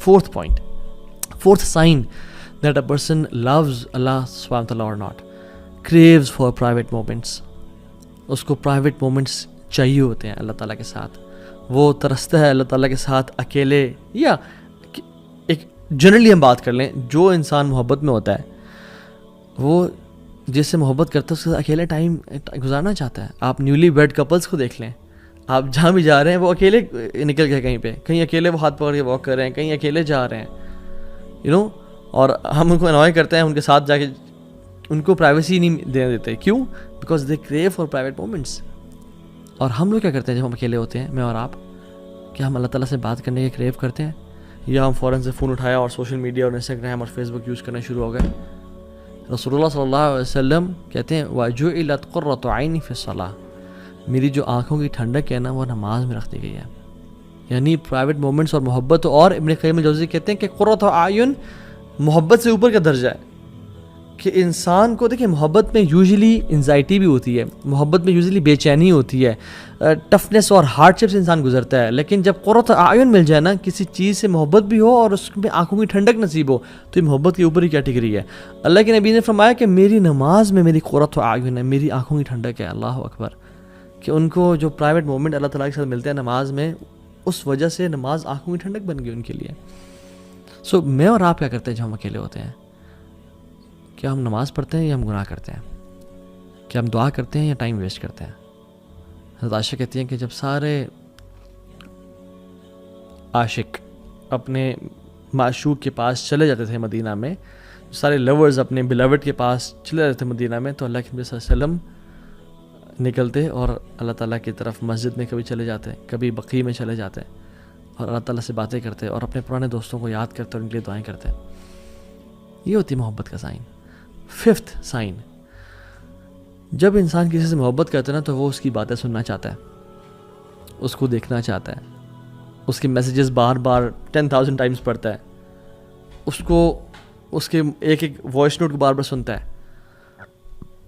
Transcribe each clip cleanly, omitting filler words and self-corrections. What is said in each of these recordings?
Fourth sign that a person loves Allah subhanahu wa ta'ala or not, craves for private moments. उसको private moments चाहिए होते हैं अल्लाह ताला के साथ. वो तरसता है अल्लाह ताला के साथ अकेले, या एक जनरली हम बात कर लें, जो इंसान मोहब्बत में होता है वो जिससे मोहब्बत करता है उसके साथ अकेले टाइम गुजारना चाहता है. आप न्यूली वेड कपल्स को देख लें, आप जहाँ भी जा रहे हैं वो अकेले निकल गए कहीं पे, कहीं अकेले वो हाथ पकड़ के वॉक कर रहे हैं, कहीं अकेले जा रहे हैं, और हम उनको अनॉय करते हैं, उनके साथ जाके उनको प्राइवेसी नहीं देने देते. क्यों? Because they crave for private moments. और हम लोग क्या करते हैं जब हम अकेले होते हैं, मैं और आप, क्या हम अल्लाह ताला से बात करने के क्रेव करते हैं, या हम फ़ौरन से फ़ोन उठाया और सोशल मीडिया और इंस्टाग्राम और फेसबुक यूज़ करना शुरू हो गए? रसूलुल्लाह सल्लल्लाहु अलैहि वसल्लम कहते हैं वजुइलत क़ुर्रतु ऐनी फ़िस्सलाह, मेरी जो आँखों की ठंडक है ना वो नमाज में रख दी गई है. यानी प्राइवेट मोमेंट्स और मोहब्बत. और इब्न क़य्यिम अल-जौज़ी कहते हैं कि क़ुर्रतु आयुन मोहब्बत से ऊपर का दर्जा है. कि इंसान को देखिए, मोहब्बत में यूजुअली एंजाइटी भी होती है, मोहब्बत में यूजुअली बेचैनी होती है, टफनेस और हार्डशिप से इंसान गुजरता है. लेकिन जब क़ुर्रत आयुन मिल जाए ना, किसी चीज़ से मोहब्बत भी हो और उसमें आंखों की ठंडक नसीब हो, तो ये मोहब्बत के ऊपर ही कैटेगरी है. अल्लाह के नबी ने फरमाया कि मेरी नमाज में मेरी क़ुर्रत आयुन है, मेरी आंखों की ठंडक है. अल्लाह अकबर. कि उनको जो प्राइवेट मोमेंट अल्लाह ताला के साथ मिलते हैं नमाज में, उस वजह से नमाज आंखों की ठंडक बन गई उनके लिए. सो मैं और आप क्या करते हैं जब हम अकेले होते हैं? क्या हम नमाज़ पढ़ते हैं या हम गुनाह करते हैं? क्या हम दुआ करते हैं या टाइम वेस्ट करते हैं? हज़रत आयशा कहती हैं कि जब सारे आशिक अपने माशूक के पास चले जाते थे मदीना में, सारे लवर्स अपने बिलवड के पास चले जाते थे मदीना में, तो अल्लाह के नबी सल्लल्लाहु अलैहि वसल्लम निकलते और अल्लाह ताला की तरफ मस्जिद में कभी चले जाते, कभी बक़ी में चले जाते और अल्लाह ताला से बातें करते और अपने पुराने दोस्तों को याद करते और उनके लिए दुआएं करते. ये होती है मोहब्बत का साइन. फिफ्थ साइन, जब इंसान किसी से मोहब्बत करता है ना, तो वो उसकी बातें सुनना चाहता है, उसको देखना चाहता है, उसके मैसेजेस बार बार 10,000 टाइम्स पढ़ता है, उसको उसके एक एक वॉइस नोट को बार बार सुनता है.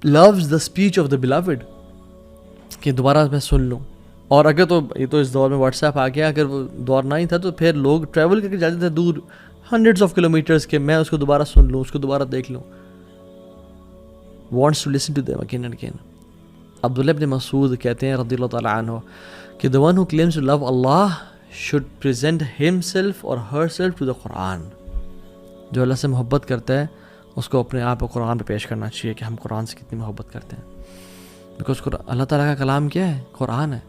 Loves the speech of the beloved, कि दोबारा मैं सुन लूँ. और अगर तो ये तो इस दौर में व्हाट्सएप आ गया, अगर वो दौर नहीं था तो फिर लोग ट्रैवल करके जाते थे दूर हंड्रेड्स ऑफ किलोमीटर्स के, मैं उसको दोबारा सुन लूँ, उसको दोबारा देख लूँ. wants to listen to them again and again. Abdullah इब्न मसूद कहते हैं रज़ियल्लाहु ताला अन्हु कि the one who claims to love Allah should present himself or herself to the Quran. जो अल्लाह से मोहब्बत करता है उसको अपने आप को कुरान पे पेश करना चाहिए कि हम कुरान से कितनी मोहब्बत करते हैं. बिकॉज अल्लाह ताला का कलाम क्या है? कुरान है.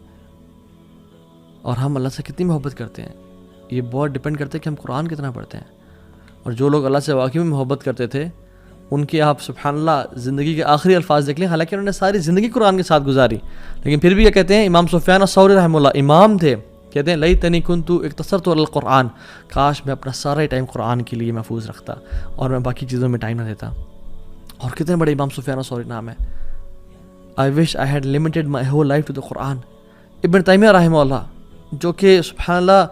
और हम अल्लाह से कितनी मोहब्बत करते हैं ये बहुत डिपेंड करता है कि हम कुरान कितना पढ़ते हैं. और जो लोग अल्लाह से वाकई में मोहब्बत करते थे उनके आप सुब्हानल्लाह ज़िंदगी के आखिरी अल्फाज देख लें, हालांकि उन्होंने सारी ज़िंदगी कुरान के साथ गुजारी, लेकिन फिर भी क्या कहते हैं, इमाम सुफियान अस्सौरी रहमतुल्लाह इमाम थे, कहते हैं लैतनी कुन्तु इक्तसरतु अलल कुरान, काश मैं अपना सारा टाइम कुरान के लिए महफूज रखता और मैं बाकी चीज़ों में टाइम ना देता. और कितने बड़े इमाम सुफियान अस्सौरी नाम है. I wish I had limited my whole life to the Quran. Ibn Taymiyyah रहमतुल्लाह, जो कि सुब्हानल्लाह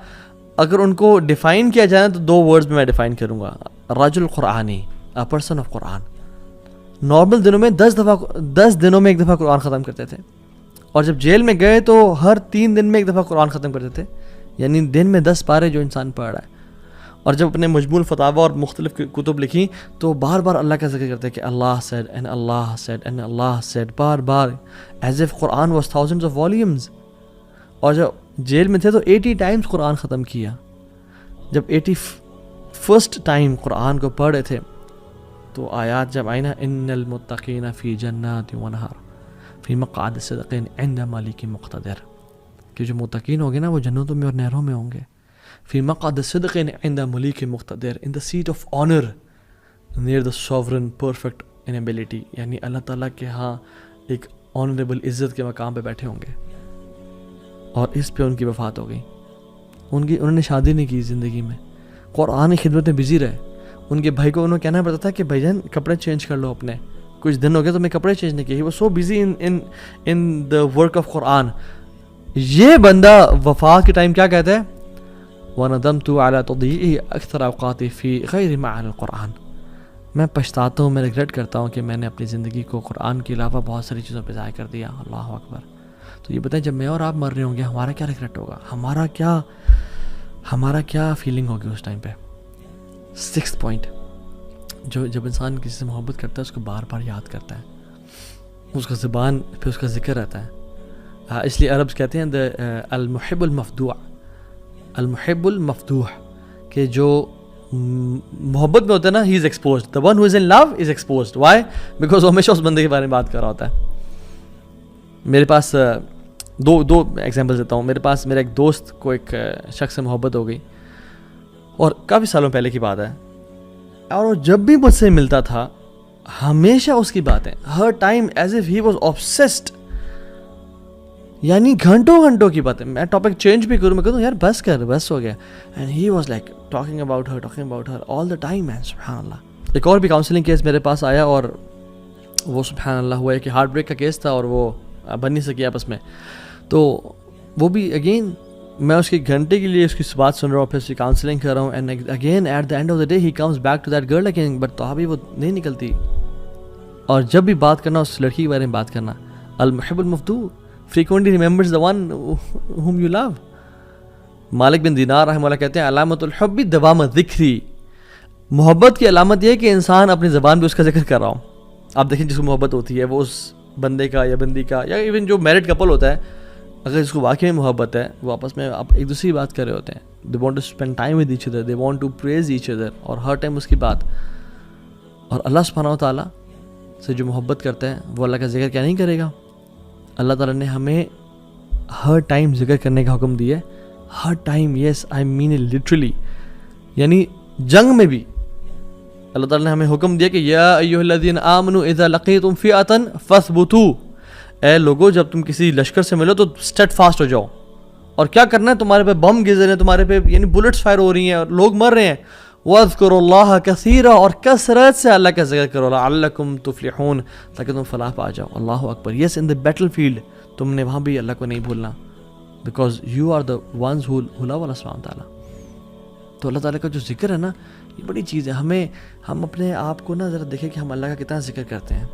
अगर उनको डिफ़ाइन किया जाए तो 2 वर्ड्स में मैं डिफ़ाइन करूँगा, रजुल कुरानी, a person of Quran. Normal दिनों में 10 दिनों में एक दफ़ा कुरान ख़त्म करते थे, और जब जेल में गए तो हर 3 दिन में एक दफ़ा कुरान ख़त्म करते थे. यानी दिन में 10 पारे जो इंसान पढ़ रहा है. और जब अपने मजमूल फतावा और मुख्तलिफ कुतुब लिखी तो बार बार अल्लाह का जिक्र करते हैं कि Allah said and Allah said and Allah said, बार बार, as if Quran was thousands of volumes. और जब जेल में थे तो 80 टाइम्स कुरान ख़त्म किया. जब 81st टाइम कुरान को पढ़ रहे थे तो आयात जब आई ना, इन्नल मुत्तकीना फ़ी जन्नातिन व नहर फ़ी मक़अदि सिद्क़िन इंद मलिकिन मुक़तदिर, कि जो मुत्तकीन होंगे ना वो जन्नतों में और नहरों में होंगे. फ़ी मक़अदि सिद्क़िन इंद मलिकिन मुक़तदिर, in the seat of honour near the sovereign perfect in ability, यानी अल्लाह ताला के यहाँ एक ऑनरेबल इज़्ज़त के मकाम पे बैठे होंगे. और इस पे उनकी वफ़ात हो गई. उन्होंने शादी नहीं की ज़िंदगी में, कुरान की खिदमत में बिज़ी रहे. उनके भाई को उन्होंने कहना पड़ता था कि भाईजान कपड़े चेंज कर लो अपने, कुछ दिन हो गए तो मैं कपड़े चेंज नहीं किए. वो so busy in the work of Quran. ये बंदा वफा के टाइम क्या कहता है, वनदमतु अला तदयीइ अक्सर औक़ाती फ़ी गैरि मअल कुरान, मैं पछताता हूँ, मैं रिग्रेट करता हूँ कि मैंने अपनी ज़िंदगी को कुरान के अलावा बहुत सारी चीज़ों पर ज़ाया कर दिया. अल्लाह अकबर. तो ये बताएं, जब मैं और आप मर रहे होंगे हमारा क्या रिग्रेट होगा, हमारा क्या फीलिंग होगी उस टाइम पे. 6th point, جو جب انسان کسی سے محبت کرتا ہے اس کو بار بار یاد کرتا ہے, اس کا زبان پہ اس کا ذکر رہتا ہے. اس لیے عربز کہتے ہیں المحب المفدوع, المحب المفدوح, کہ جو محبت میں ہوتا ہے نا, he is exposed, the one who is in love is exposed. Why? Because وہ ہمیشہ اس بندے کے بارے میں بات کر رہا ہوتا ہے. میرے پاس دو ایگزامپل دیتا ہوں. میرا ایک دوست کو ایک شخص سے محبت ہو گئی, اور کافی سالوں پہلے کی بات ہے, اور وہ جب بھی مجھ سے ملتا تھا ہمیشہ اس کی باتیں, ہر time as if he was obsessed, یعنی گھنٹوں کی باتیں. میں ٹاپک چینج بھی کروں, میں کہتا ہوں یار بس ہو گیا, and he was like talking about her all the time. Man سبحان اللہ. ایک اور بھی کاؤنسلنگ کیس میرے پاس آیا, اور وہ سبحان اللہ ہوا ہے کہ ہارٹ بریک کا کیس تھا, اور وہ بن نہیں سکی آپس میں. تو وہ بھی اگین میں اس کی گھنٹے کے لیے اس کی بات سن رہا ہوں, پھر اس کی کاؤنسلنگ کر رہا ہوں, and again at the end of the day he comes back to that girl again, but تو ابھی وہ نہیں نکلتی. اور جب بھی بات کرنا اس لڑکی کے بارے میں بات کرنا, المحب المفدوع frequently remembers the one whom you love. مالک بن دینار رحمہ اللہ کہتے ہیں علامت الحب دوام ذکری, محبت کی علامت یہ ہے کہ انسان اپنی زبان پہ اس کا ذکر کر رہا ہوں. آپ دیکھیں جس کو محبت ہوتی ہے وہ اس بندے کا یا بندی کا, یا ایون جو میرڈ کپل ہوتا ہے, اگر اس کو واقعی میں محبت ہے, وہ آپس میں آپ ایک دوسری بات کر رہے ہوتے ہیں. they want to spend time with each other, they want to praise each other, اور ہر ٹائم اس کی بات. اور اللہ سبحانہ و تعالیٰ سے جو محبت کرتا ہے وہ اللہ کا ذکر کیا نہیں کرے گا. اللہ تعالیٰ نے ہمیں ہر ٹائم ذکر کرنے کا حکم دیا ہے, ہر time. Yes I mean it literally, یعنی جنگ میں بھی اللہ تعالیٰ نے ہمیں حکم دیا کہ یا ایھا الذین آمنوا اذا لقیتم فئۃ فاثبتوا, اے لوگو جب تم کسی لشکر سے ملو تو اسٹیڈ فاسٹ ہو جاؤ. اور کیا کرنا ہے, تمہارے پہ بم گر رہے ہیں, تمہارے پہ یعنی بلٹس فائر ہو رہی ہیں اور لوگ مر رہے ہیں. وَاذْكُرُوا اللَّهَ كَثِيرًا, اور کثرت سے اللہ کا ذکر کرو, لَعَلَّكُمْ تُفْلِحُونَ, تاکہ تم فلاح پا جاؤ. اللہ اکبر. یس ان دا بیٹل فیلڈ تم نے وہاں بھی اللہ کو نہیں بھولنا, because you are the ones who love Allah سبحانہ تعالیٰ. تو اللہ تعالیٰ کا جو ذکر ہے نا, یہ بڑی چیز ہے. ہم اپنے آپ کو نا ذرا دیکھیں کہ ہم اللہ کا کتنا ذکر کرتے ہیں.